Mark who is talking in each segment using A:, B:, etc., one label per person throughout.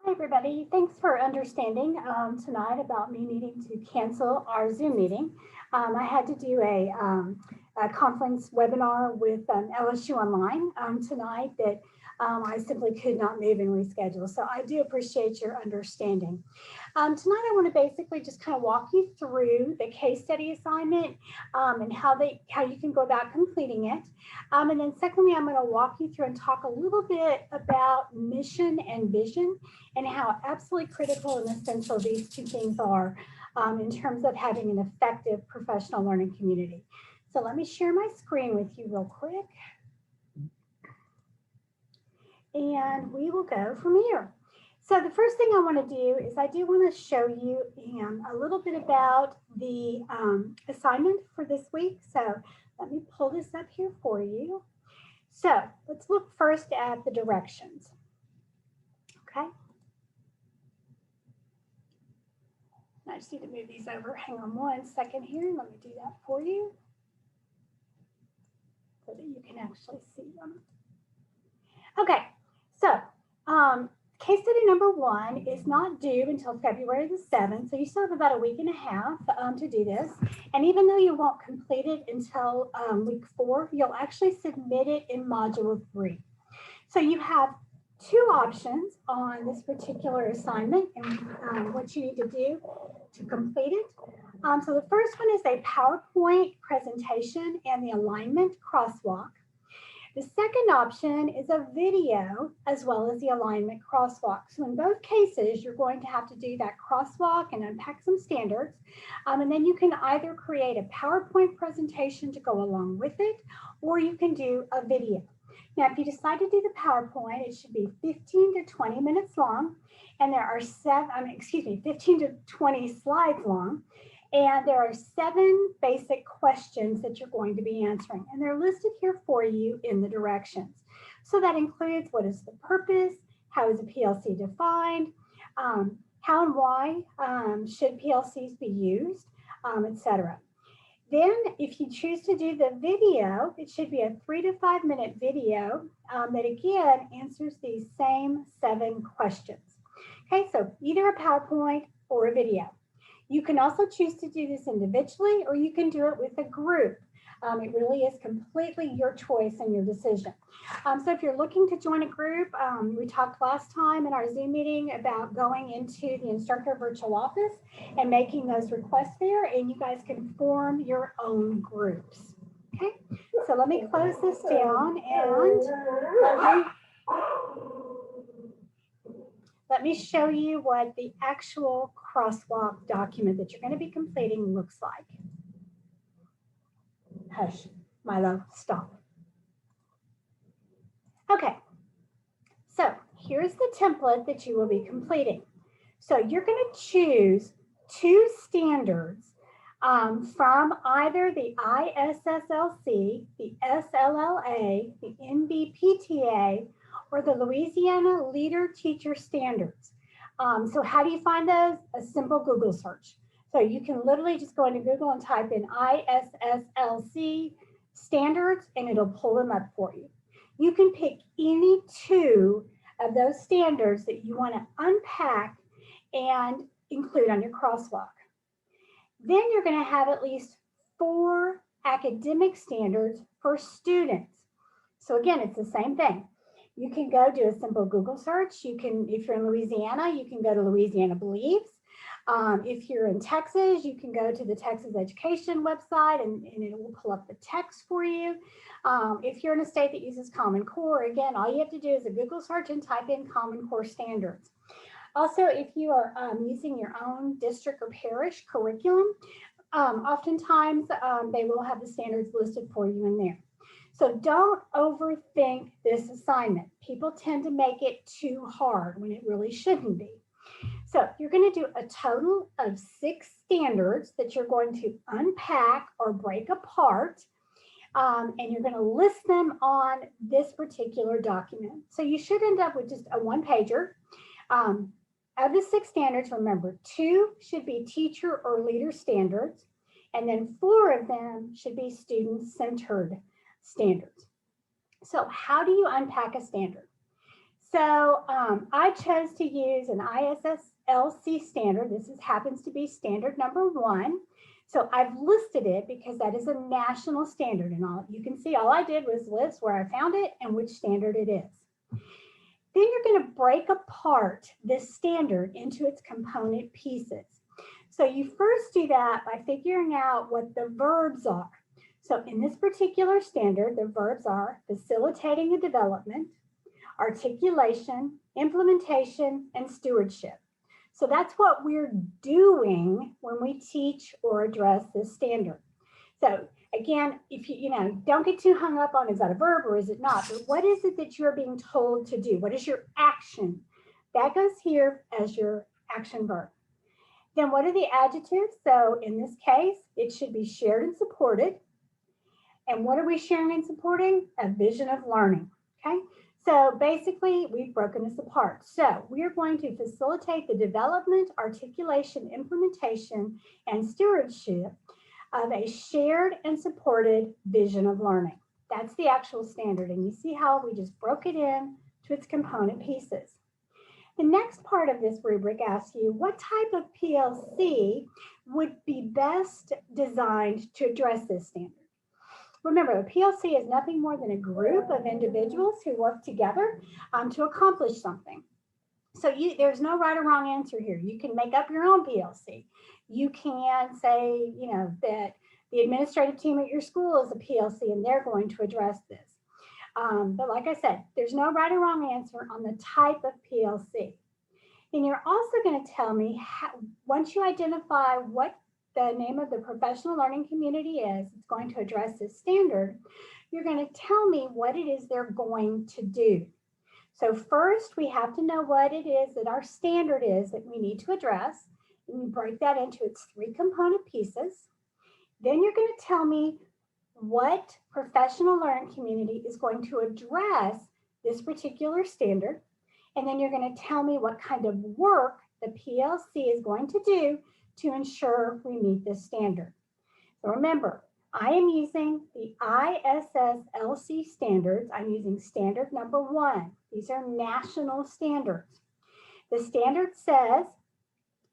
A: Hi, everybody. Thanks for understanding tonight about me needing to cancel our Zoom meeting. I had to do a conference webinar with LSU Online tonight that I simply could not move and reschedule. So I do appreciate your understanding. Tonight, I want to basically just kind of walk you through the case study assignment and how you can go about completing it. And then secondly, I'm going to walk you through and talk a little bit about mission and vision and how absolutely critical and essential these two things are in terms of having an effective professional learning community. So let me share my screen with you real quick. And we will go from here. So the first thing I want to do is I do want to show you a little bit about the assignment for this week. So let me pull this up here for you. So let's look first at the directions. Okay. I just need to move these over. Hang on one second here. Let me do that for you so that you can actually see them. Okay, so case study number 1 is not due until February the 7th, so you still have about a week and a half to do this. And even though you won't complete it until week 4, you'll actually submit it in module 3. So you have 2 options on this particular assignment and what you need to do to complete it. So the first one is a PowerPoint presentation and the alignment crosswalk. The second option is a video as well as the alignment crosswalk. So in both cases, you're going to have to do that crosswalk and unpack some standards. And then you can either create a PowerPoint presentation to go along with it, or you can do a video. Now, if you decide to do the PowerPoint, it should be 15 to 20 minutes long, and there are 15 to 20 slides long. And there are 7 basic questions that you're going to be answering, and they're listed here for you in the directions. So that includes what is the purpose, how is a PLC defined, how and why should PLCs be used, etc. Then if you choose to do the video, it should be a 3 to 5 minute video that again answers these same 7 questions. Okay, so either a PowerPoint or a video. You can also choose to do this individually, or you can do it with a group. It really is completely your choice and your decision. So if you're looking to join a group, we talked last time in our Zoom meeting about going into the instructor virtual office and making those requests there, and you guys can form your own groups. Okay, so let me close this down and let me show you what the actual crosswalk document that you're going to be completing looks like. Hush, Milo, stop. Okay, so here's the template that you will be completing. So you're going to choose 2 standards from either the ISSLC, the SLLA, the NBPTA, or the Louisiana Leader Teacher Standards. So how do you find those? A simple Google search. So you can literally just go into Google and type in ISSLC standards and it'll pull them up for you. You can pick any 2 of those standards that you want to unpack and include on your crosswalk. Then you're going to have at least 4 academic standards for students. So again, it's the same thing. You can go do a simple Google search. You can, if you're in Louisiana, you can go to Louisiana Believes. If you're in Texas, you can go to the Texas Education website and it will pull up the text for you. If you're in a state that uses Common Core, again, all you have to do is a Google search and type in Common Core standards. Also, if you are using your own district or parish curriculum, oftentimes they will have the standards listed for you in there. So don't overthink this assignment. People tend to make it too hard when it really shouldn't be. So you're going to do a total of 6 standards that you're going to unpack or break apart, and you're going to list them on this particular document. So you should end up with just a 1-pager. Of the 6 standards, remember, 2 should be teacher or leader standards, and then 4 of them should be student-centered standards. So how do you unpack a standard? So I chose to use an ISSLC standard. This happens to be standard number 1. So I've listed it because that is a national standard, and all you can see all I did was list where I found it and which standard it is. Then you're going to break apart this standard into its component pieces. So you first do that by figuring out what the verbs are. So in this particular standard, the verbs are facilitating the development, articulation, implementation, and stewardship. So that's what we're doing when we teach or address this standard. So again, if you don't get too hung up on is that a verb or is it not, but what is it that you're being told to do? What is your action? That goes here as your action verb. Then what are the adjectives? So in this case, it should be shared and supported. And what are we sharing and supporting? A vision of learning, okay? So basically, we've broken this apart. So we are going to facilitate the development, articulation, implementation, and stewardship of a shared and supported vision of learning. That's the actual standard. And you see how we just broke it in to its component pieces. The next part of this rubric asks you, what type of PLC would be best designed to address this standard? Remember, a PLC is nothing more than a group of individuals who work together to accomplish something. So there's no right or wrong answer here. You can make up your own PLC. You can say, that the administrative team at your school is a PLC and they're going to address this. But like I said, there's no right or wrong answer on the type of PLC. And you're also going to tell me, once you identify what the name of the professional learning community is, it's going to address this standard, you're going to tell me what it is they're going to do. So first, we have to know what it is that our standard is that we need to address. And you break that into its 3 component pieces. Then you're going to tell me what professional learning community is going to address this particular standard. And then you're going to tell me what kind of work the PLC is going to do to ensure we meet this standard. So remember, I am using the ISSLC standards. I'm using standard number 1. These are national standards. The standard says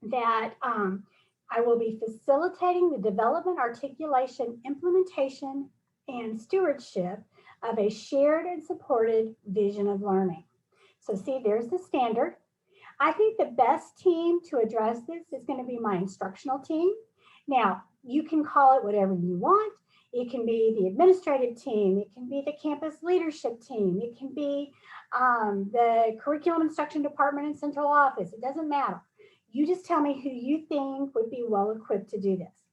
A: that I will be facilitating the development, articulation, implementation, and stewardship of a shared and supported vision of learning. So see, there's the standard. I think the best team to address this is going to be my instructional team. Now, you can call it whatever you want. It can be the administrative team. It can be the campus leadership team. It can be the curriculum instruction department and central office. It doesn't matter. You just tell me who you think would be well equipped to do this.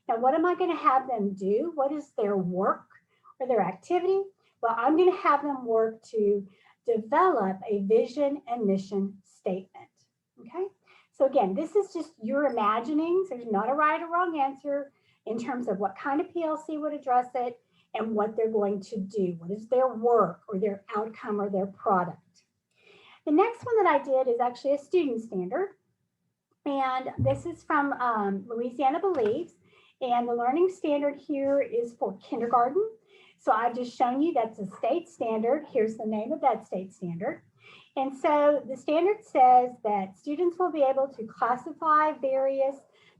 A: Now, what am I going to have them do? What is their work or their activity? Well, I'm going to have them work to develop a vision and mission statement. Okay, so again, this is just your imaginings. There's not a right or wrong answer in terms of what kind of PLC would address it and what they're going to do. What is their work or their outcome or their product? The next one that I did is actually a student standard. And this is from Louisiana Believes. And the learning standard here is for kindergarten. So I've just shown you that's a state standard. Here's the name of that state standard. And so the standard says that students will be able to classify various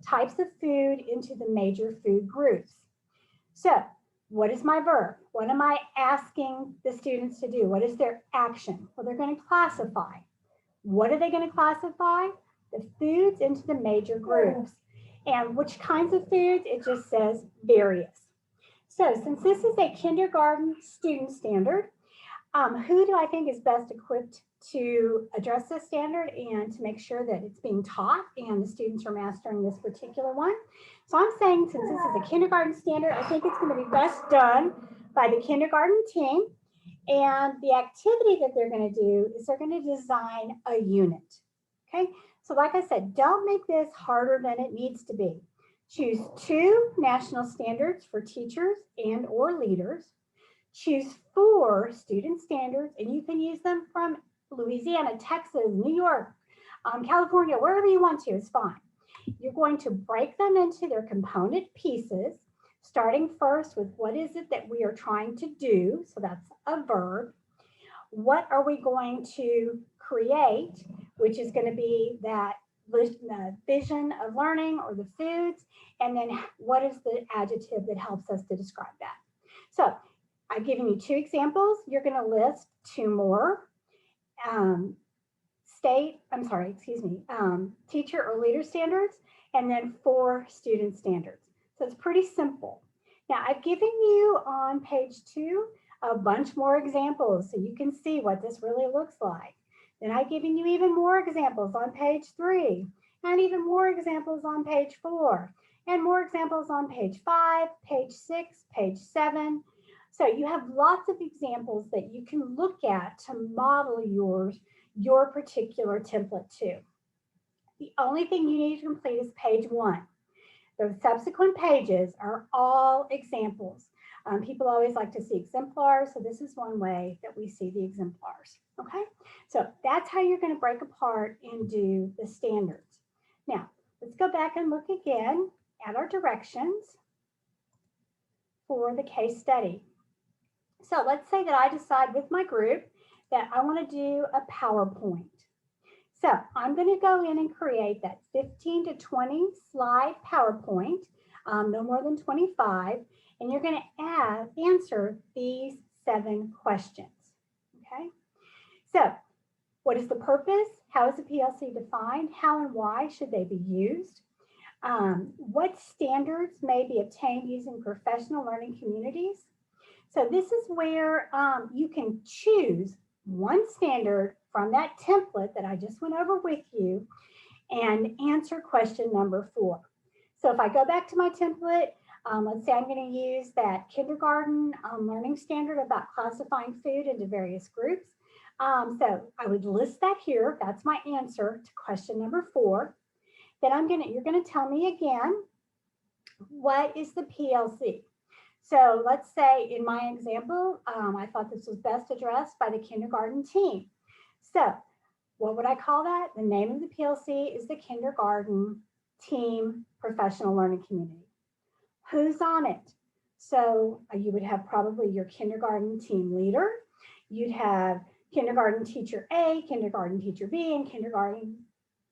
A: types of food into the major food groups. So what is my verb? What am I asking the students to do? What is their action? Well, they're going to classify. What are they going to classify? The foods into the major groups. And which kinds of foods? It just says various. So since this is a kindergarten student standard, who do I think is best equipped to address this standard and to make sure that it's being taught and the students are mastering this particular one? So I'm saying, since this is a kindergarten standard, I think it's going to be best done by the kindergarten team. And the activity that they're going to do is they're going to design a unit. Okay, so like I said, don't make this harder than it needs to be. Choose 2 national standards for teachers and or leaders. Choose 4 student standards, and you can use them from Louisiana, Texas, New York, California, wherever you want to, is fine. You're going to break them into their component pieces, starting first with what is it that we are trying to do, so that's a verb. what are we going to create, which is going to be that vision of learning or the foods, and then what is the adjective that helps us to describe that. So I've given you 2 examples. You're going to list 2 more. Teacher or leader standards, and then 4 student standards. So it's pretty simple. Now I've given you on page 2 a bunch more examples so you can see what this really looks like. Then I've given you even more examples on page 3, and even more examples on page 4, and more examples on page 5, page 6, page 7. So you have lots of examples that you can look at to model your particular template to. The only thing you need to complete is page 1. The subsequent pages are all examples. People always like to see exemplars, so this is one way that we see the exemplars, okay? So that's how you're gonna break apart and do the standards. Now, let's go back and look again at our directions for the case study. So let's say that I decide with my group that I want to do a PowerPoint. So I'm going to go in and create that 15 to 20 slide PowerPoint, no more than 25, and you're going to answer these 7 questions. Okay. So what is the purpose? How is the PLC defined? How and why should they be used? What standards may be obtained using professional learning communities? So this is where you can choose one standard from that template that I just went over with you and answer question number 4. So if I go back to my template, let's say I'm going to use that kindergarten learning standard about classifying food into various groups. So I would list that here. That's my answer to question number 4. Then you're going to tell me again, what is the PLC? So let's say in my example, I thought this was best addressed by the kindergarten team. So what would I call that? The name of the PLC is the Kindergarten Team Professional Learning Community. Who's on it? So you would have probably your kindergarten team leader. You'd have kindergarten teacher A, kindergarten teacher B, and kindergarten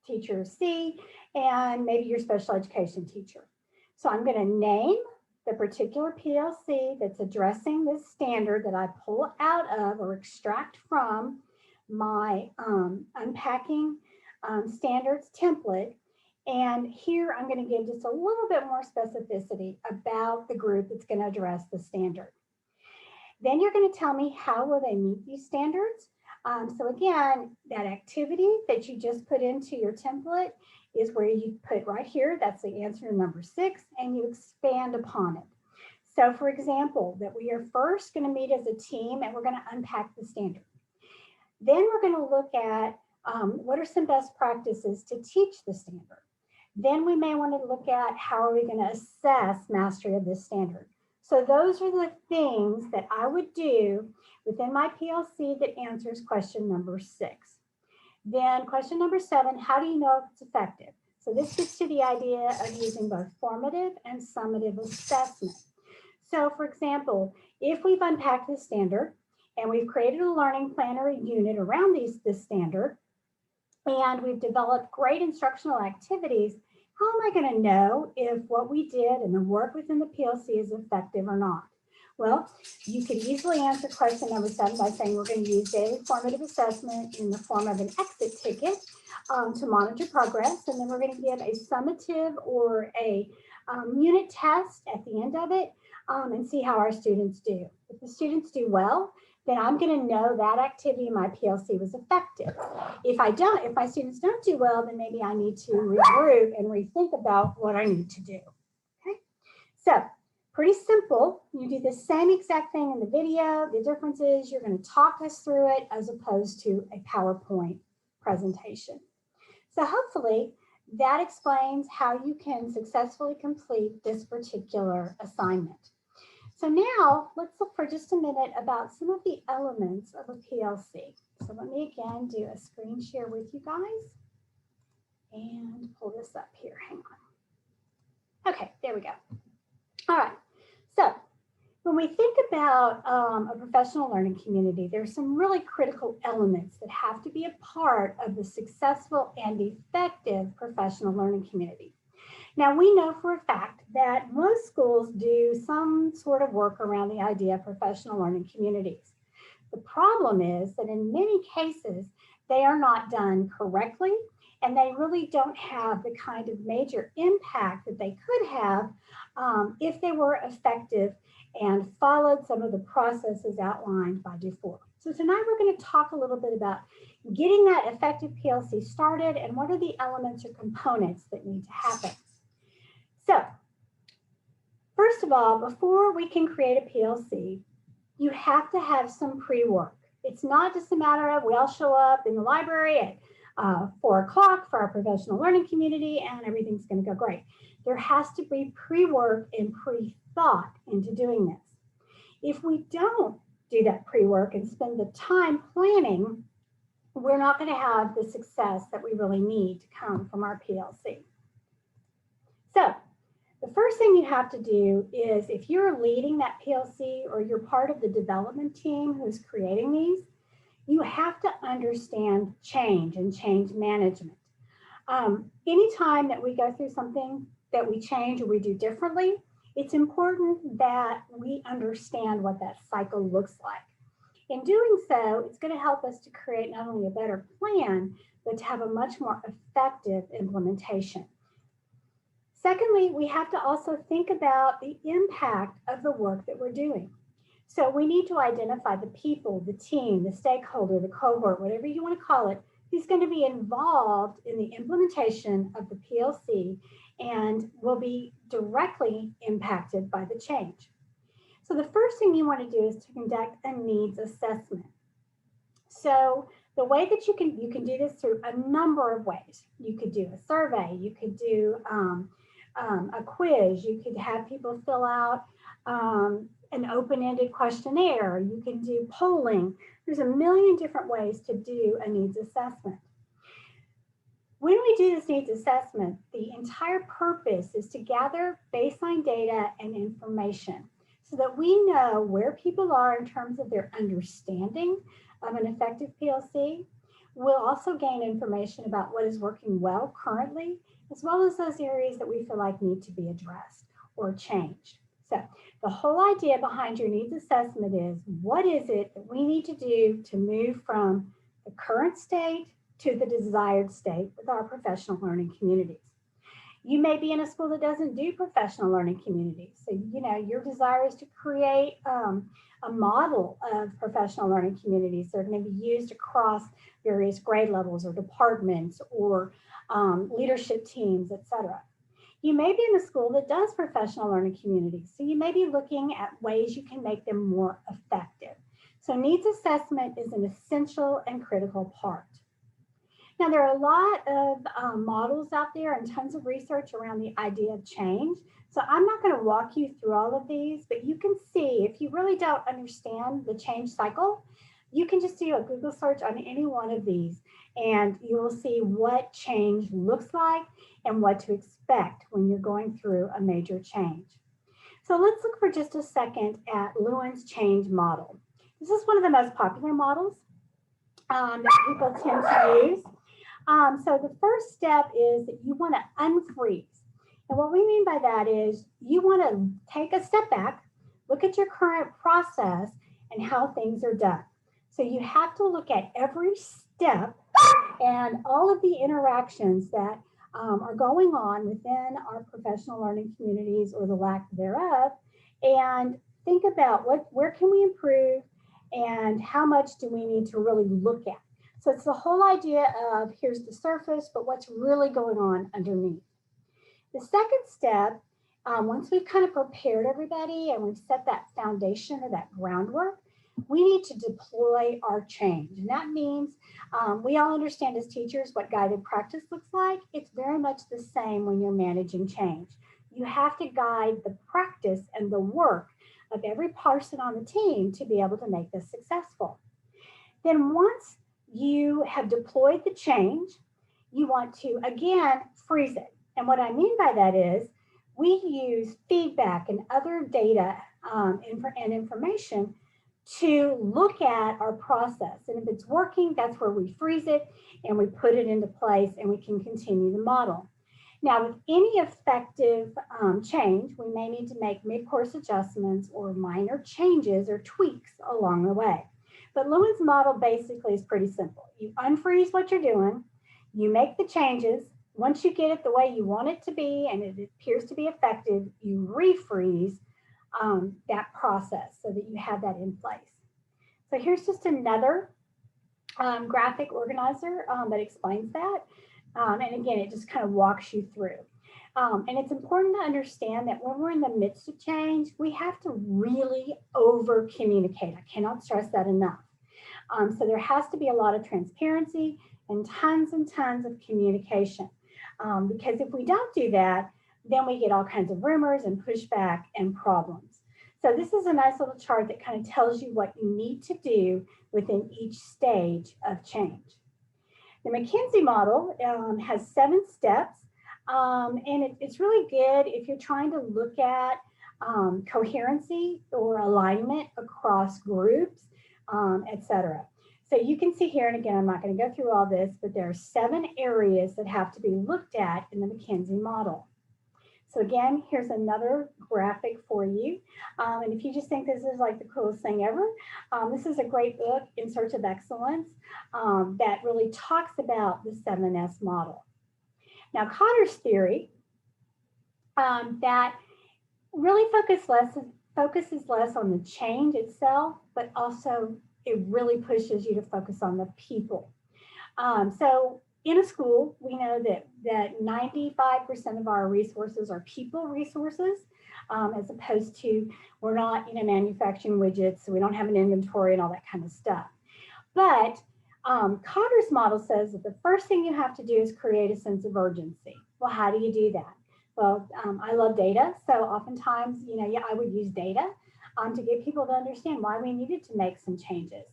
A: teacher C, and maybe your special education teacher. So I'm going to name the particular PLC that's addressing this standard that I pull out of or extract from my unpacking standards template. And here I'm going to give just a little bit more specificity about the group that's going to address the standard. Then you're going to tell me how will they meet these standards. So again, that activity that you just put into your template is where you put right here, that's the answer to number 6, and you expand upon it. So for example, that we are first going to meet as a team and we're going to unpack the standard. Then we're going to look at what are some best practices to teach the standard. Then we may want to look at how are we going to assess mastery of this standard. So those are the things that I would do within my PLC that answers question number 6. Then question number 7, how do you know if it's effective? So this gets to the idea of using both formative and summative assessment. So for example, if we've unpacked the standard and we've created a learning plan or a unit around this standard, and we've developed great instructional activities, how am I going to know if what we did and the work within the PLC is effective or not? Well, you could easily answer question number 7 by saying we're going to use daily formative assessment in the form of an exit ticket to monitor progress. And then we're going to give a summative or a unit test at the end of it and see how our students do. If the students do well, then I'm going to know that activity in my PLC was effective. If my students don't do well, then maybe I need to regroup and rethink about what I need to do. Okay, so pretty simple. You do the same exact thing in the video. The difference is you're going to talk us through it as opposed to a PowerPoint presentation. So hopefully that explains how you can successfully complete this particular assignment. So now let's look for just a minute about some of the elements of a PLC. So let me again do a screen share with you guys and pull this up here. Hang on. Okay, there we go. All right. So When we think about a professional learning community, there's some really critical elements that have to be a part of the successful and effective professional learning community. Now, we know for a fact that most schools do some sort of work around the idea of professional learning communities. The problem is that in many cases, they are not done correctly, and they really don't have the kind of major impact that they could have if they were effective and followed some of the processes outlined by before. So tonight we're going to talk a little bit about getting that effective PLC started and what are the elements or components that need to happen. So first of all, before we can create a PLC, you have to have some pre-work. It's not just a matter of we all show up in the library at 4 o'clock for our professional learning community and everything's going to go great. There has to be pre-work and pre-thought into doing this. If we don't do that pre-work and spend the time planning, we're not going to have the success that we really need to come from our PLC. So the first thing you have to do is if you're leading that PLC or you're part of the development team who's creating these, you have to understand change and change management. Anytime that we go through something that we change or we do differently, it's important that we understand what that cycle looks like. In doing so, it's going to help us to create not only a better plan, but to have a much more effective implementation. Secondly, we have to also think about the impact of the work that we're doing. So we need to identify the people, the team, the stakeholder, the cohort, whatever you want to call it, who's going to be involved in the implementation of the PLC and will be directly impacted by the change. So the first thing you want to do is to conduct a needs assessment. So the way that you can do this through a number of ways. You could do a survey, you could do a quiz, you could have people fill out an open-ended questionnaire, you can do polling. There's a million different ways to do a needs assessment. When we do this needs assessment, the entire purpose is to gather baseline data and information so that we know where people are in terms of their understanding of an effective PLC. We'll also gain information about what is working well currently, as well as those areas that we feel like need to be addressed or changed. So the whole idea behind your needs assessment is what is it that we need to do to move from the current state to the desired state with our professional learning communities. You may be in a school that doesn't do professional learning communities. So, your desire is to create a model of professional learning communities that are going to be used across various grade levels or departments or leadership teams, etc. You may be in a school that does professional learning communities. So you may be looking at ways you can make them more effective. So needs assessment is an essential and critical part. Now, there are a lot of models out there and tons of research around the idea of change. So I'm not going to walk you through all of these, but you can see if you really don't understand the change cycle, you can just do a Google search on any one of these and you will see what change looks like and what to expect when you're going through a major change. So let's look for just a second at Lewin's change model. This is one of the most popular models that people tend to use. So the first step is that you want to unfreeze. And what we mean by that is you want to take a step back, look at your current process and how things are done. So you have to look at every step and all of the interactions that are going on within our professional learning communities or the lack thereof, and think about where can we improve and how much do we need to really look at. So it's the whole idea of here's the surface, but what's really going on underneath. The second step, once we've kind of prepared everybody and we've set that foundation or that groundwork, we need to deploy our change. And that means we all understand as teachers what guided practice looks like. It's very much the same when you're managing change. You have to guide the practice and the work of every person on the team to be able to make this successful. Then once you have deployed the change, you want to, again, freeze it. And what I mean by that is we use feedback and other data and information to look at our process. And if it's working, that's where we freeze it and we put it into place and we can continue the model. Now, with any effective change, we may need to make mid-course adjustments or minor changes or tweaks along the way. But Lewin's model basically is pretty simple. You unfreeze what you're doing, you make the changes. Once you get it the way you want it to be and it appears to be effective, you refreeze that process so that you have that in place. So here's just another graphic organizer that explains that. And again, it just kind of walks you through. And it's important to understand that when we're in the midst of change, we have to really over communicate. I cannot stress that enough. So there has to be a lot of transparency and tons of communication. Because if we don't do that, then we get all kinds of rumors and pushback and problems. So this is a nice little chart that kind of tells you what you need to do within each stage of change. The McKenzie model has 7 steps, and it's really good if you're trying to look at coherency or alignment across groups, etc. So you can see here, and again, I'm not going to go through all this, but there are 7 areas that have to be looked at in the McKenzie model. So again, here's another graphic for you. And if you just think this is like the coolest thing ever, this is a great book, In Search of Excellence, that really talks about the 7S model. Now, Cotter's theory that really focuses less on the change itself, but also it really pushes you to focus on the people. So in a school, we know that 95% of our resources are people resources, as opposed to we're not manufacturing widgets, so we don't have an inventory and all that kind of stuff. But Cotter's model says that the first thing you have to do is create a sense of urgency. Well, how do you do that? Well, I love data, so oftentimes, I would use data to get people to understand why we needed to make some changes.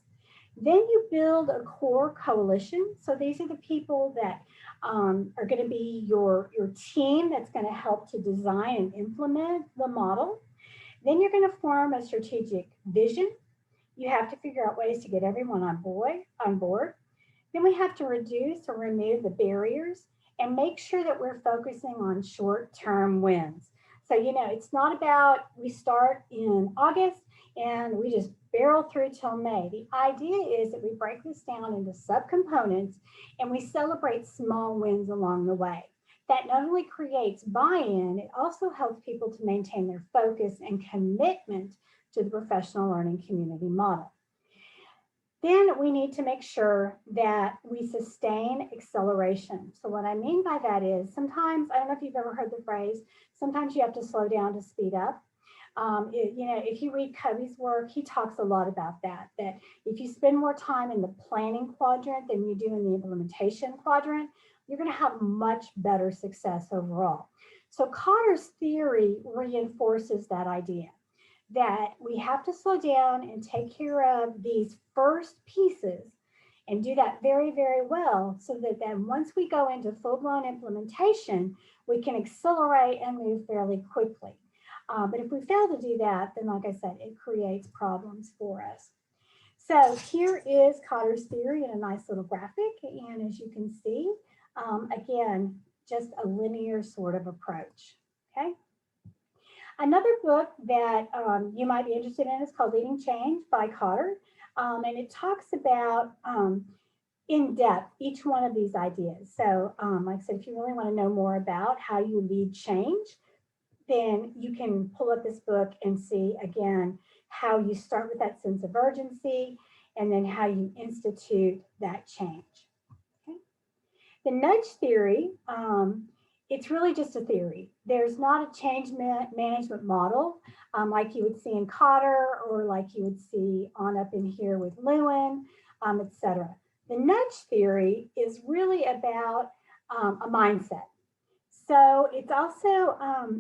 A: Then you build a core coalition. So these are the people that are going to be your team that's going to help to design and implement the model. Then you're going to form a strategic vision. You have to figure out ways to get everyone on board. Then we have to reduce or remove the barriers and make sure that we're focusing on short-term wins. So, it's not about we start in August and we just barrel through till May. The idea is that we break this down into subcomponents and we celebrate small wins along the way. That not only creates buy-in, it also helps people to maintain their focus and commitment to the professional learning community model. Then we need to make sure that we sustain acceleration. So what I mean by that is sometimes, I don't know if you've ever heard the phrase, sometimes you have to slow down to speed up. If you read Covey's work, he talks a lot about that if you spend more time in the planning quadrant than you do in the implementation quadrant, you're going to have much better success overall. So Cotter's theory reinforces that idea that we have to slow down and take care of these first pieces and do that very, very well so that then once we go into full-blown implementation, we can accelerate and move fairly quickly. But if we fail to do that, then like I said, it creates problems for us. So here is Cotter's theory in a nice little graphic. And as you can see, again, just a linear sort of approach, okay? Another book that you might be interested in is called Leading Change by Cotter. And it talks about in depth each one of these ideas. So like I said, if you really want to know more about how you lead change, then you can pull up this book and see again how you start with that sense of urgency and then how you institute that change. Okay. The nudge theory, it's really just a theory. There's not a change management model like you would see in Cotter or like you would see on up in here with Lewin, etc. The nudge theory is really about a mindset. So it's also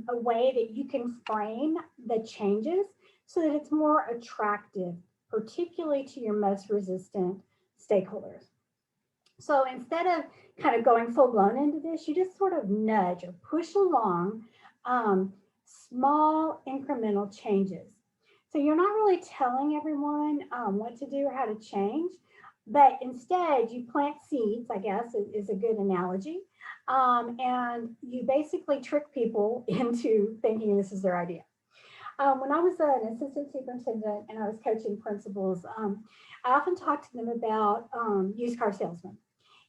A: a way that you can frame the changes so that it's more attractive, particularly to your most resistant stakeholders. So instead of kind of going full blown into this, you just sort of nudge or push along small incremental changes. So you're not really telling everyone what to do or how to change, but instead you plant seeds, I guess is a good analogy. And you basically trick people into thinking this is their idea. When I was an assistant superintendent and I was coaching principals, I often talked to them about used car salesmen.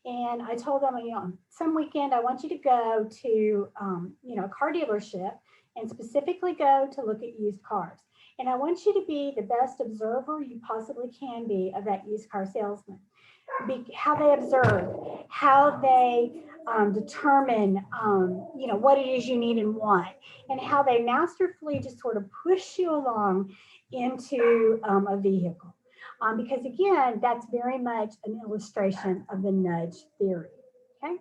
A: And I told them, some weekend I want you to go to, a car dealership and specifically go to look at used cars. And I want you to be the best observer you possibly can be of that used car salesman. How they observe, how they determine, what it is you need and want, and how they masterfully just sort of push you along into a vehicle. Because again, that's very much an illustration of the nudge theory, okay?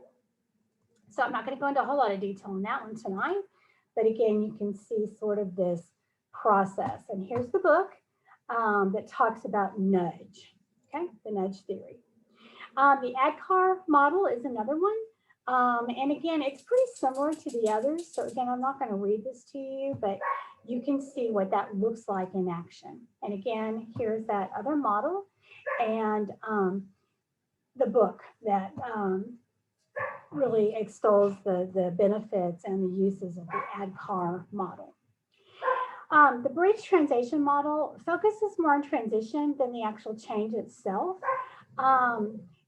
A: So I'm not going to go into a whole lot of detail on that one tonight, but again, you can see sort of this process. And here's the book that talks about nudge, okay? The nudge theory. The ADKAR model is another one. And again, it's pretty similar to the others. So again, I'm not going to read this to you, but you can see what that looks like in action. And again, here's that other model and the book that really extols the benefits and the uses of the ADKAR model. The bridge transition model focuses more on transition than the actual change itself.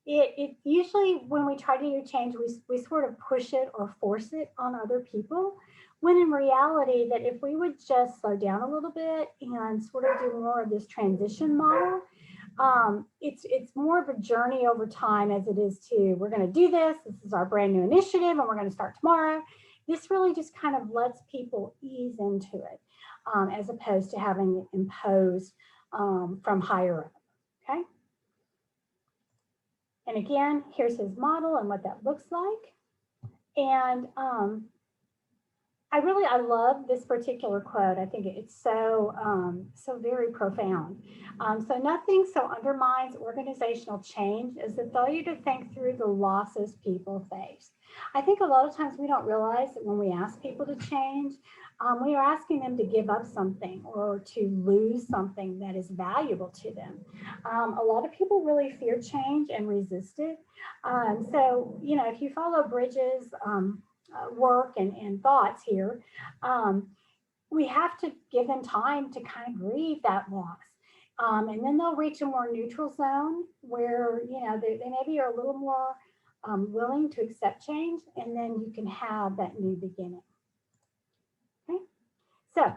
A: It usually, when we try to do change, we sort of push it or force it on other people, when in reality that if we would just slow down a little bit and sort of do more of this transition model, it's more of a journey over time as it is to, we're going to do this is our brand new initiative and we're going to start tomorrow. This really just kind of lets people ease into it as opposed to having it imposed from higher up, okay? And again, here's his model and what that looks like. And I love this particular quote. I think it's so very profound. So nothing so undermines organizational change as the failure to think through the losses people face. I think a lot of times we don't realize that when we ask people to change, we are asking them to give up something or to lose something that is valuable to them. A lot of people really fear change and resist it. So, if you follow Bridges' work and thoughts here, we have to give them time to kind of grieve that loss. And then they'll reach a more neutral zone where, they maybe are a little more willing to accept change, and then you can have that new beginning. Okay, so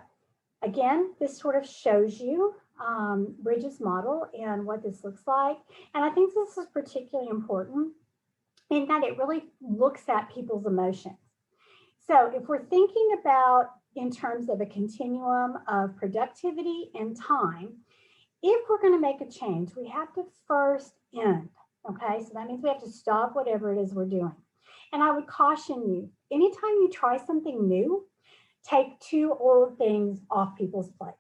A: again, this sort of shows you Bridges' model and what this looks like. And I think this is particularly important in that it really looks at people's emotions. So if we're thinking about in terms of a continuum of productivity and time, if we're going to make a change, we have to first end. Okay, so that means we have to stop whatever it is we're doing. And I would caution you, anytime you try something new, take 2 old things off people's plate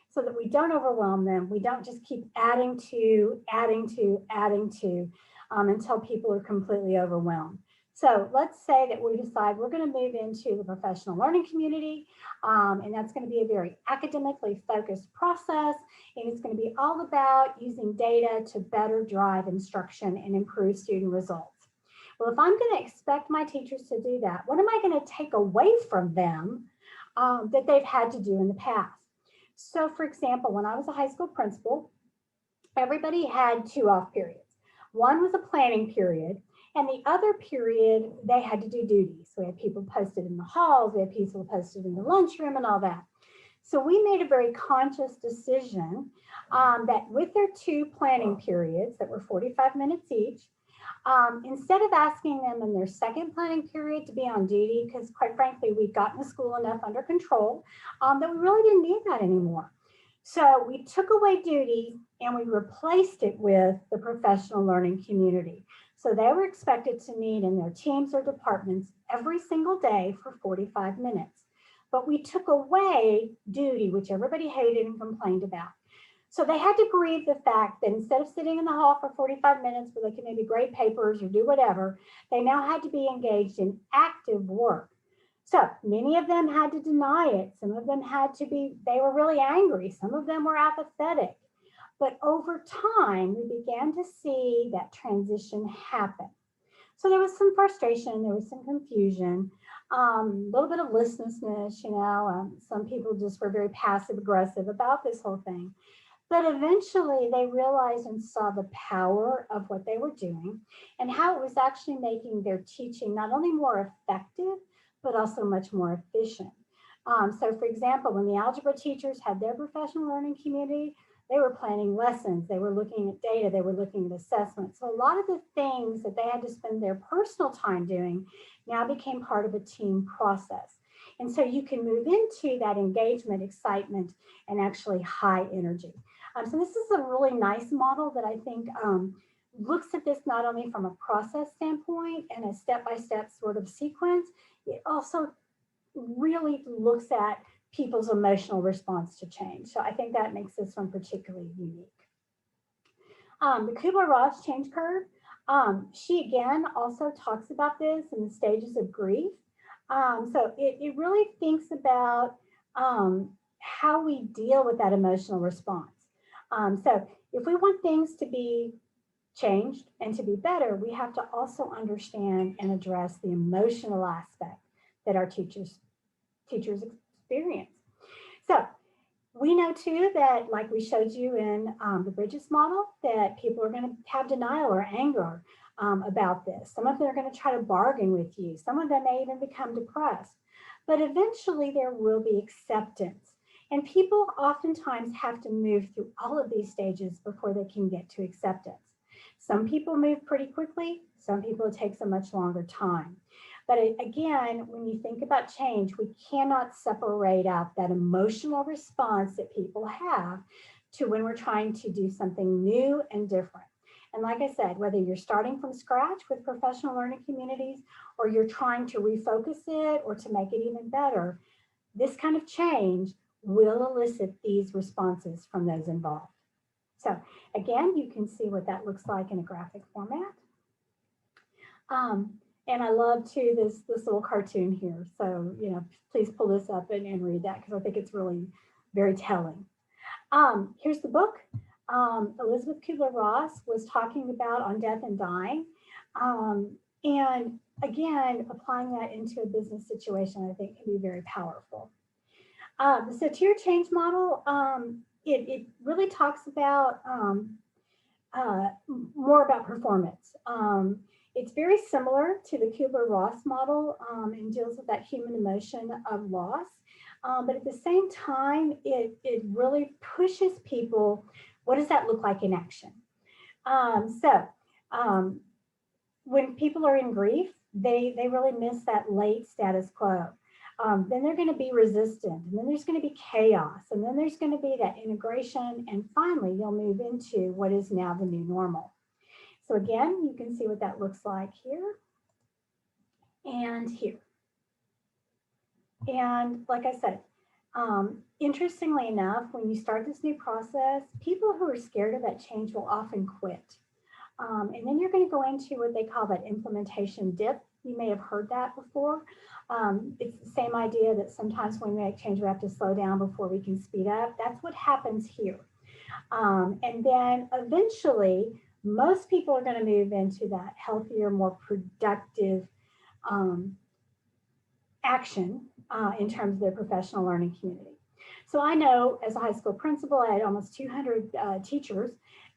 A: so that we don't overwhelm them. We don't just keep adding to until people are completely overwhelmed. So let's say that we decide we're going to move into the professional learning community, and that's going to be a very academically focused process, and it's going to be all about using data to better drive instruction and improve student results. Well, if I'm going to expect my teachers to do that, what am I going to take away from them that they've had to do in the past? So for example, when I was a high school principal, everybody had 2 off periods. One was a planning period, and the other period, they had to do duties. So we had people posted in the halls, we had people posted in the lunchroom and all that. So we made a very conscious decision that with their 2 planning periods that were 45 minutes each, instead of asking them in their second planning period to be on duty, because quite frankly, we'd gotten the school enough under control that we really didn't need that anymore. So we took away duty and we replaced it with the professional learning community. So they were expected to meet in their teams or departments every single day for 45 minutes. But we took away duty, which everybody hated and complained about. So they had to grieve the fact that instead of sitting in the hall for 45 minutes where they could maybe grade papers or do whatever, they now had to be engaged in active work. So many of them had to deny it. Some of them they were really angry. Some of them were apathetic. But over time, we began to see that transition happen. So there was some frustration, there was some confusion, a little bit of listlessness, some people just were very passive aggressive about this whole thing. But eventually they realized and saw the power of what they were doing and how it was actually making their teaching not only more effective, but also much more efficient. So for example, when the algebra teachers had their professional learning community, they were planning lessons, they were looking at data, they were looking at assessments. So a lot of the things that they had to spend their personal time doing now became part of a team process. And so you can move into that engagement, excitement, and actually high energy. So this is a really nice model that I think looks at this not only from a process standpoint and a step-by-step sort of sequence, it also really looks at people's emotional response to change. So I think that makes this one particularly unique. The Kubler-Ross change curve, she again also talks about this in the stages of grief. So it really thinks about how we deal with that emotional response. So if we want things to be changed and to be better, we have to also understand and address the emotional aspect that our teachers experience. So we know too that, like we showed you in the Bridges model, that people are going to have denial or anger about this. Some of them are going to try to bargain with you. Some of them may even become depressed. But eventually there will be acceptance. And people oftentimes have to move through all of these stages before they can get to acceptance. Some people move pretty quickly. Some people it takes a much longer time. But again, when you think about change, we cannot separate out that emotional response that people have to when we're trying to do something new and different. And like I said, whether you're starting from scratch with professional learning communities or you're trying to refocus it or to make it even better, this kind of change will elicit these responses from those involved. So again, you can see what that looks like in a graphic format. And I love too this little cartoon here. So, please pull this up and read that because I think it's really very telling. Here's the book. Elizabeth Kubler-Ross was talking about On Death and Dying. And again, applying that into a business situation, I think can be very powerful. So tier change model, it really talks about more about performance. It's very similar to the Kubler-Ross model and deals with that human emotion of loss. But at the same time, it really pushes people, what does that look like in action? When people are in grief, they really miss that late status quo. Then they're going to be resistant, and then there's going to be chaos, and then there's going to be that integration, and finally you'll move into what is now the new normal. So again, you can see what that looks like here and here. And like I said, interestingly enough, when you start this new process, people who are scared of that change will often quit. And then you're going to go into what they call that implementation dip. You may have heard that before. It's the same idea that sometimes when we make change, we have to slow down before we can speed up. That's what happens here. And then eventually, most people are going to move into that healthier, more productive action in terms of their professional learning community. So I know as a high school principal, I had almost 200 teachers.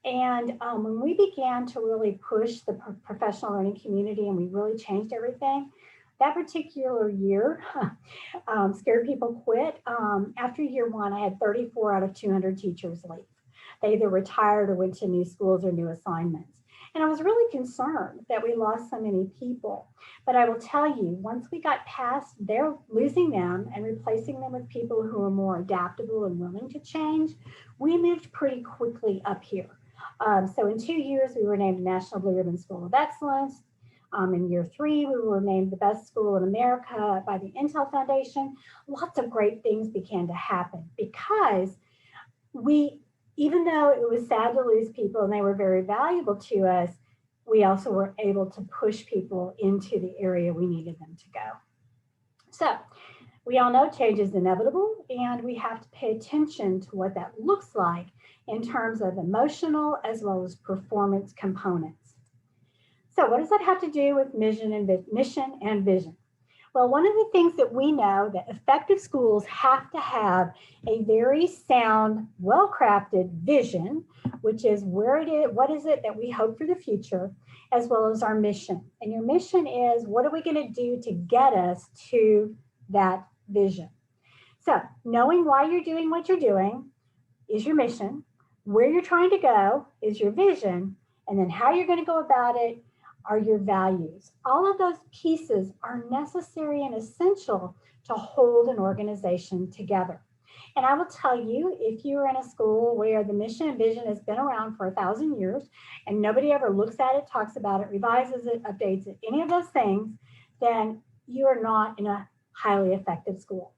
A: And when we began to really push the professional learning community and we really changed everything, that particular year, Scared People Quit. After year one, I had 34 out of 200 teachers leave. They either retired or went to new schools or new assignments. And I was really concerned that we lost so many people. But I will tell you, once we got past their losing them and replacing them with people who are more adaptable and willing to change, we moved pretty quickly up here. So in 2 years, we were named National Blue Ribbon School of Excellence. In year 3, we were named the best school in America by the Intel Foundation. Lots of great things began to happen because even though it was sad to lose people and they were very valuable to us, we also were able to push people into the area we needed them to go. So we all know change is inevitable, and we have to pay attention to what that looks like in terms of emotional as well as performance components. So what does that have to do with mission and vision? Well, one of the things that we know that effective schools have to have a very sound, well-crafted vision, which is where it is, what is it that we hope for the future, as well as our mission. And your mission is, what are we going to do to get us to that vision? So knowing why you're doing what you're doing is your mission, where you're trying to go is your vision, and then how you're going to go about it are your values. All of those pieces are necessary and essential to hold an organization together. And I will tell you, if you're in a school where the mission and vision has been around for 1,000 years and nobody ever looks at it, talks about it, revises it, updates it, any of those things, then you are not in a highly effective school.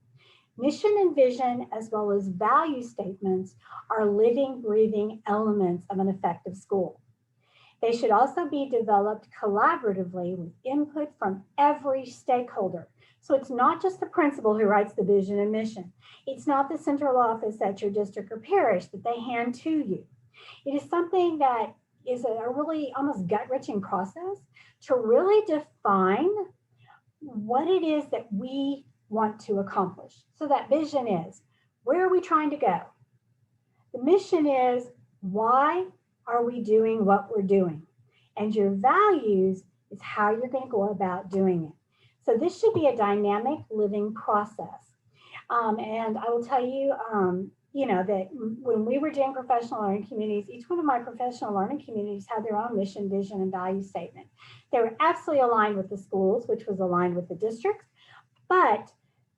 A: Mission and vision, as well as value statements, are living, breathing elements of an effective school. They should also be developed collaboratively with input from every stakeholder. So it's not just the principal who writes the vision and mission. It's not the central office at your district or parish that they hand to you. It is something that is a really almost gut-wrenching process to really define what it is that we want to accomplish. So that vision is, where are we trying to go? The mission is, why are we doing what we're doing? And your values is how you're going to go about doing it. So this should be a dynamic living process. And I will tell you, that when we were doing professional learning communities, each one of my professional learning communities had their own mission, vision, and value statement. They were absolutely aligned with the schools, which was aligned with the districts, but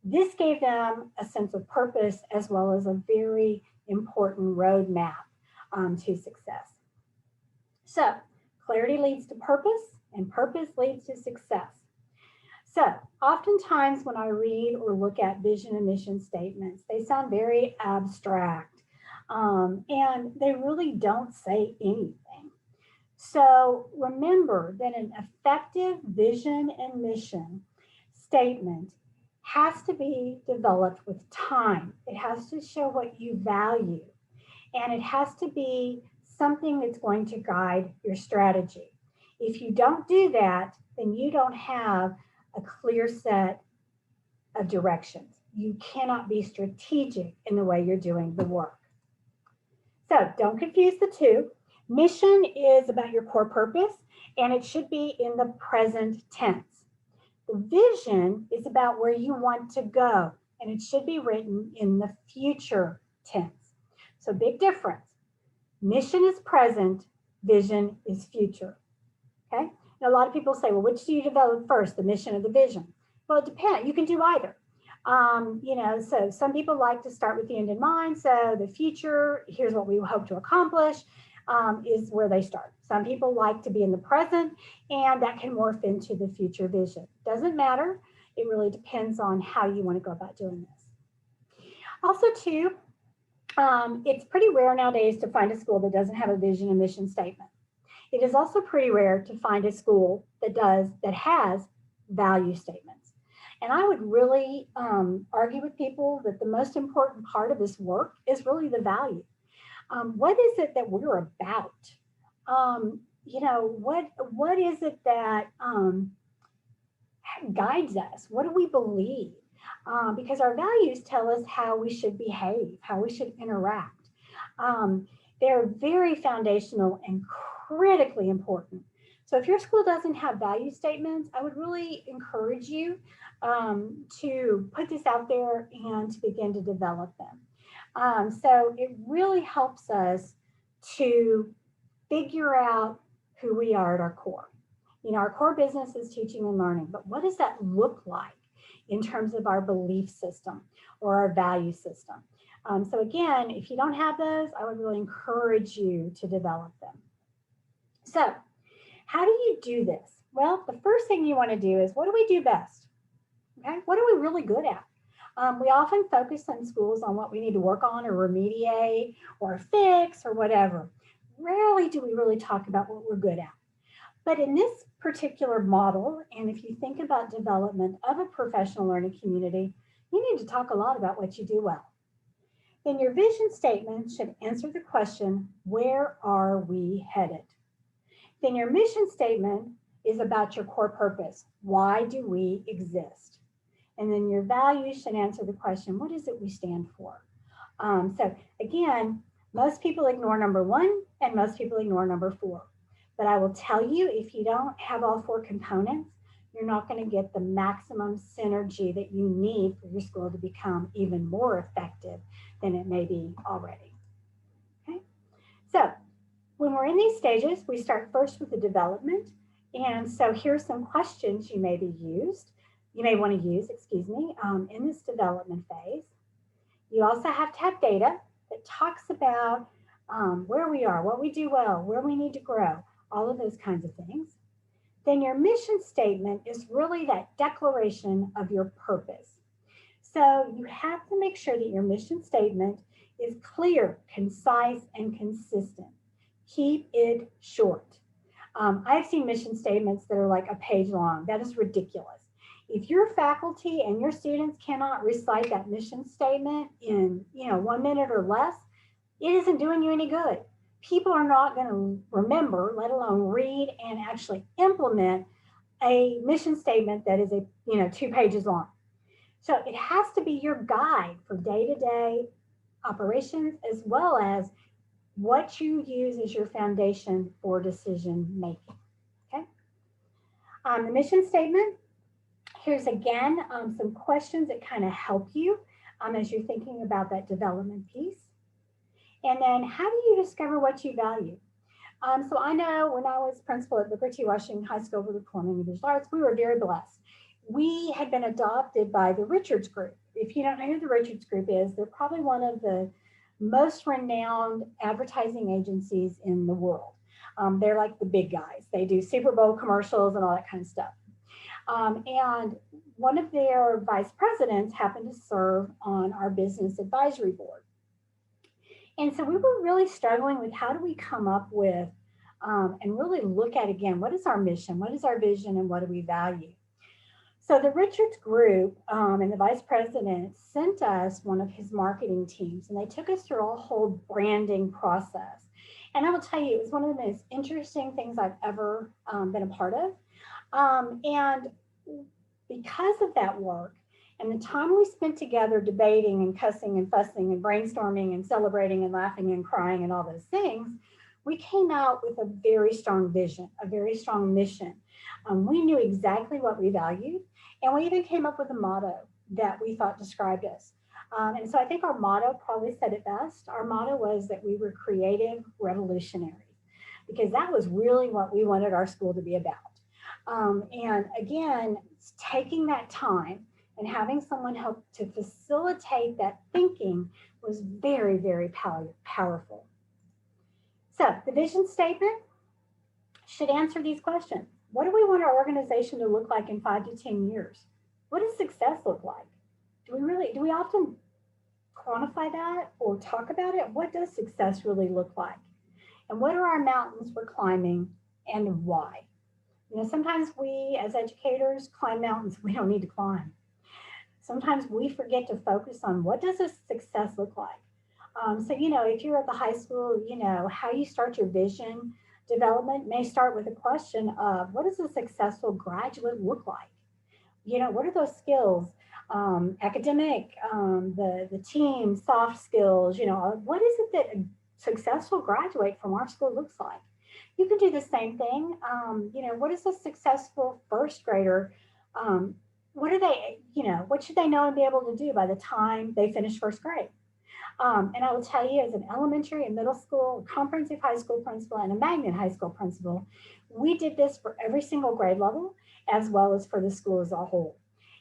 A: this gave them a sense of purpose as well as a very important roadmap to success. So clarity leads to purpose, and purpose leads to success. So oftentimes when I read or look at vision and mission statements, they sound very abstract, and they really don't say anything. So remember that an effective vision and mission statement has to be developed with time. It has to show what you value, and it has to be something that's going to guide your strategy. If you don't do that, then you don't have a clear set of directions. You cannot be strategic in the way you're doing the work. So don't confuse the two. Mission is about your core purpose, and it should be in the present tense. The vision is about where you want to go, and it should be written in the future tense. So big difference. Mission is present, vision is future. Okay? And a lot of people say, well, which do you develop first, the mission or the vision? Well, it depends. You can do either. So some people like to start with the end in mind. So the future, here's what we hope to accomplish, is where they start. Some people like to be in the present, and that can morph into the future vision. Doesn't matter. It really depends on how you want to go about doing this. Also, too, it's pretty rare nowadays to find a school that doesn't have a vision and mission statement. It is also pretty rare to find a school that has value statements. And I would really argue with people that the most important part of this work is really the value. What is it that we're about? What is it that guides us? What do we believe? Because our values tell us how we should behave, how we should interact. They're very foundational and critically important. So if your school doesn't have value statements, I would really encourage you to put this out there and to begin to develop them. So it really helps us to figure out who we are at our core. Our core business is teaching and learning, but what does that look like in terms of our belief system or our value system? So again, if you don't have those, I would really encourage you to develop them. So how do you do this? Well, the first thing you want to do is, what do we do best? Okay, what are we really good at? We often focus in schools on what we need to work on or remediate or fix or whatever. Rarely do we really talk about what we're good at. But in this particular model, and if you think about development of a professional learning community, you need to talk a lot about what you do well. Then your vision statement should answer the question, where are we headed? Then your mission statement is about your core purpose. Why do we exist? And then your values should answer the question, what is it we stand for? So again, most people ignore number 1 and most people ignore number 4. But I will tell you, if you don't have all 4 components, you're not going to get the maximum synergy that you need for your school to become even more effective than it may be already. Okay? So when we're in these stages, we start first with the development. And so here's some questions you may want to use, in this development phase. You also have to have data that talks about where we are, what we do well, where we need to grow, all of those kinds of things. Then your mission statement is really that declaration of your purpose. So you have to make sure that your mission statement is clear, concise, and consistent. Keep it short. I've seen mission statements that are like a page long. That is ridiculous. If your faculty and your students cannot recite that mission statement in 1 minute or less, it isn't doing you any good. People are not going to remember, let alone read and actually implement a mission statement that is 2 pages long. So it has to be your guide for day-to-day operations, as well as what you use as your foundation for decision making. Okay. The mission statement. Here's again some questions that kind of help you as you're thinking about that development piece. And then how do you discover what you value? So I know when I was principal at Booker T. Washington High School for the Performing and Visual Arts, we were very blessed. We had been adopted by the Richards Group. If you don't know who the Richards Group is, they're probably one of the most renowned advertising agencies in the world. They're like the big guys. They do Super Bowl commercials and all that kind of stuff. And one of their vice presidents happened to serve on our business advisory board. And so we were really struggling with how do we come up with and really look at, again, what is our mission, what is our vision, and what do we value? So the Richards Group and the vice president sent us one of his marketing teams, and they took us through a whole branding process. And I will tell you, it was one of the most interesting things I've ever been a part of. And because of that work and the time we spent together debating and cussing and fussing and brainstorming and celebrating and laughing and crying and all those things, we came out with a very strong vision, a very strong mission. We knew exactly what we valued, and we even came up with a motto that we thought described us. And so I think our motto probably said it best. Our motto was that we were creative revolutionaries, because that was really what we wanted our school to be about. And again, taking that time and having someone help to facilitate that thinking was very, very powerful. So the vision statement should answer these questions. What do we want our organization to look like in 5 to 10 years? What does success look like? Do we often quantify that or talk about it? What does success really look like? And what are our mountains we're climbing and why? Sometimes we as educators climb mountains we don't need to climb. Sometimes we forget to focus on what does a success look like. So, if you're at the high school, how you start your vision development may start with a question of what does a successful graduate look like? What are those skills? Academic, the team, soft skills, what is it that a successful graduate from our school looks like? You can do the same thing. What is a successful first grader? What are they, what should they know and be able to do by the time they finish first grade? And I will tell you, as an elementary and middle school, comprehensive high school principal, and a magnet high school principal, we did this for every single grade level, as well as for the school as a whole.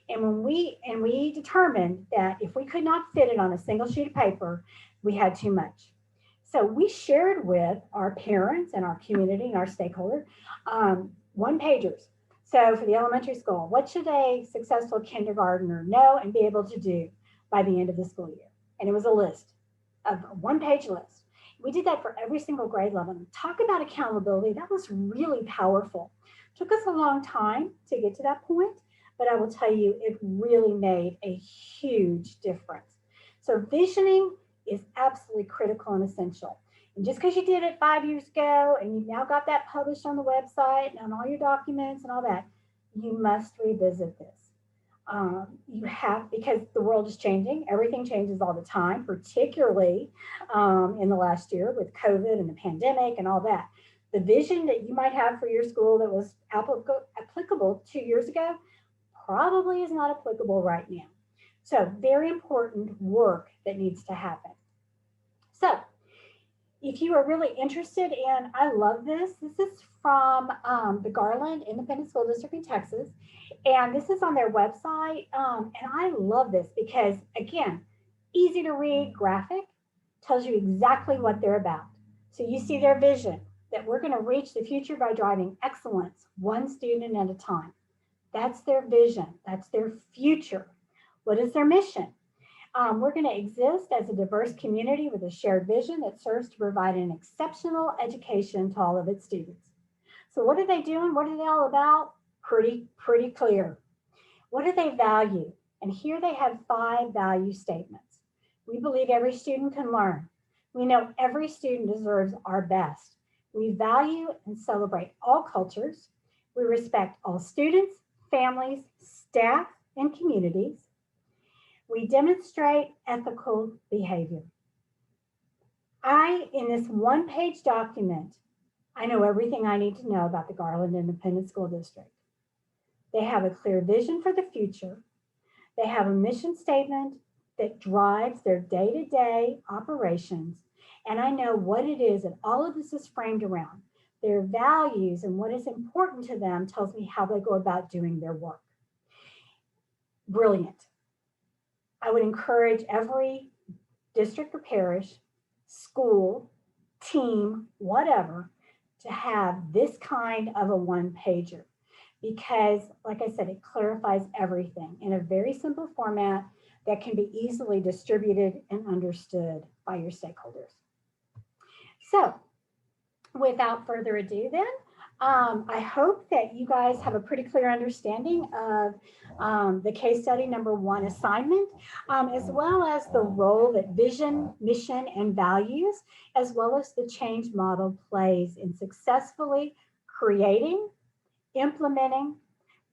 A: And we determined that if we could not fit it on a single sheet of paper, we had too much. So we shared with our parents and our community and our stakeholder one-pagers. So for the elementary school, what should a successful kindergartner know and be able to do by the end of the school year? And it was a list, a one-page list. We did that for every single grade level. Talk about accountability. That was really powerful. Took us a long time to get to that point, but I will tell you, it really made a huge difference. So visioning is absolutely critical and essential. And just because you did it 5 years ago and you now got that published on the website and on all your documents and all that, you must revisit this. You have, because the world is changing. Everything changes all the time, particularly in the last year with COVID and the pandemic and all that. The vision that you might have for your school that was applicable 2 years ago probably is not applicable right now. So very important work that needs to happen. So if you are really interested in, I love this. This is from the Garland Independent School District in Texas. And this is on their website. And I love this because, again, easy to read graphic, tells you exactly what they're about. So you see their vision, that we're going to reach the future by driving excellence, one student at a time. That's their vision. That's their future. What is their mission? We're going to exist as a diverse community with a shared vision that serves to provide an exceptional education to all of its students. So what are they doing? What are they all about? Pretty clear. What do they value? And here they have 5 value statements. We believe every student can learn. We know every student deserves our best. We value and celebrate all cultures. We respect all students, families, staff, and communities. We demonstrate ethical behavior. In this one-page document, I know everything I need to know about the Garland Independent School District. They have a clear vision for the future. They have a mission statement that drives their day-to-day operations. And I know what it is that all of this is framed around. Their values and what is important to them tells me how they go about doing their work. Brilliant. I would encourage every district or parish, school, team, whatever, to have this kind of a one-pager because, like I said, it clarifies everything in a very simple format that can be easily distributed and understood by your stakeholders. So, without further ado then, I hope that you guys have a pretty clear understanding of the case study number 1 assignment, as well as the role that vision, mission, and values, as well as the change model plays in successfully creating, implementing,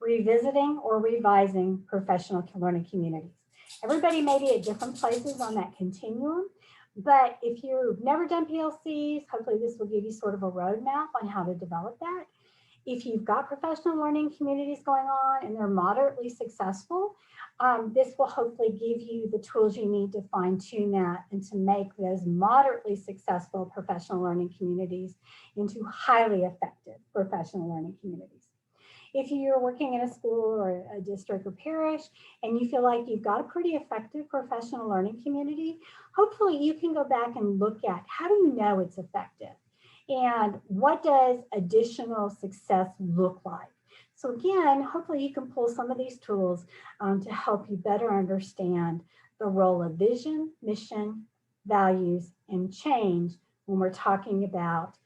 A: revisiting, or revising professional learning communities. Everybody may be at different places on that continuum, but if you've never done PLCs, hopefully this will give you sort of a roadmap on how to develop that. If you've got professional learning communities going on and they're moderately successful, this will hopefully give you the tools you need to fine tune that and to make those moderately successful professional learning communities into highly effective professional learning communities. If you're working in a school or a district or parish and you feel like you've got a pretty effective professional learning community, hopefully you can go back and look at how do you know it's effective and what does additional success look like. So again, hopefully you can pull some of these tools to help you better understand the role of vision, mission, values, and change when we're talking about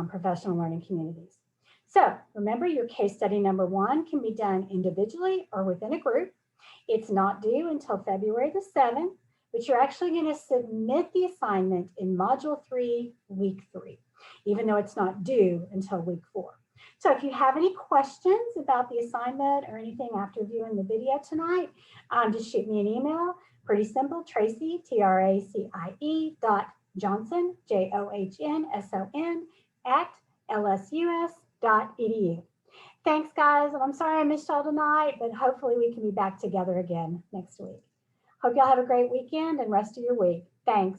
A: professional learning communities. So remember, your case study number 1 can be done individually or within a group. It's not due until February the 7th, but you're actually going to submit the assignment in Module 3, Week 3, even though it's not due until Week 4. So if you have any questions about the assignment or anything after viewing the video tonight, just shoot me an email. Pretty simple, Tracie, TRACIE .Johnson, JOHNSON @LSUS.edu. Thanks, guys. And I'm sorry I missed y'all tonight, but hopefully we can be back together again next week. Hope y'all have a great weekend and rest of your week. Thanks.